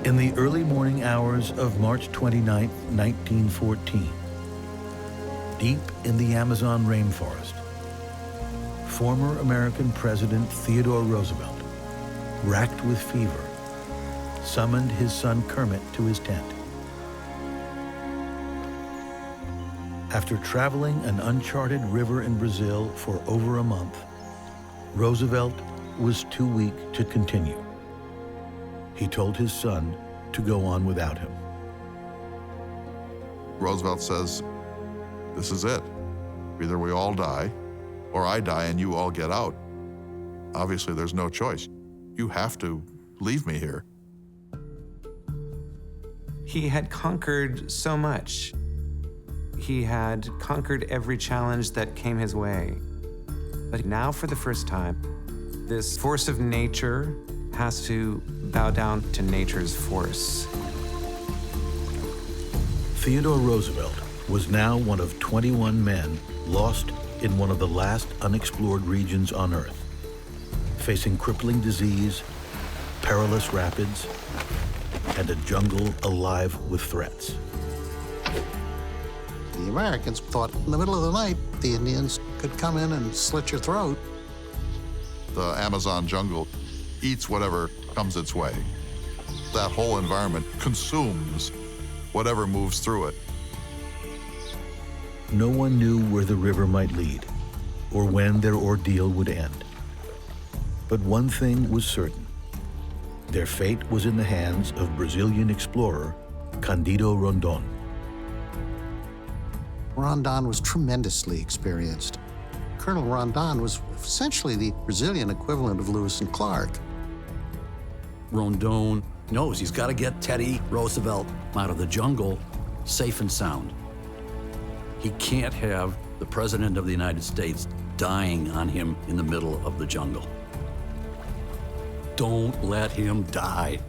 In the early morning hours of March 29, 1914, deep in the Amazon rainforest, former American President Theodore Roosevelt, racked with fever, summoned his son Kermit to his tent. After traveling an uncharted river in Brazil for over a month, Roosevelt was too weak to continue. He told his son to go on without him. Roosevelt says, this is it. Either we all die, or I die and you all get out. Obviously, there's no choice. You have to leave me here. He had conquered so much. He had conquered every challenge that came his way. But now, for the first time, this force of nature has to bow down to nature's force. Theodore Roosevelt was now one of 21 men lost in one of the last unexplored regions on Earth, facing crippling disease, perilous rapids, and a jungle alive with threats. The Americans thought in the middle of the night the Indians could come in and slit your throat. The Amazon jungle eats whatever comes its way. That whole environment consumes whatever moves through it. No one knew where the river might lead or when their ordeal would end. But one thing was certain. Their fate was in the hands of Brazilian explorer Cândido Rondon. Rondon was tremendously experienced. Colonel Rondon was essentially the Brazilian equivalent of Lewis and Clark. Rondon knows he's got to get Teddy Roosevelt out of the jungle safe and sound. He can't have the President of the United States dying on him in the middle of the jungle. Don't let him die.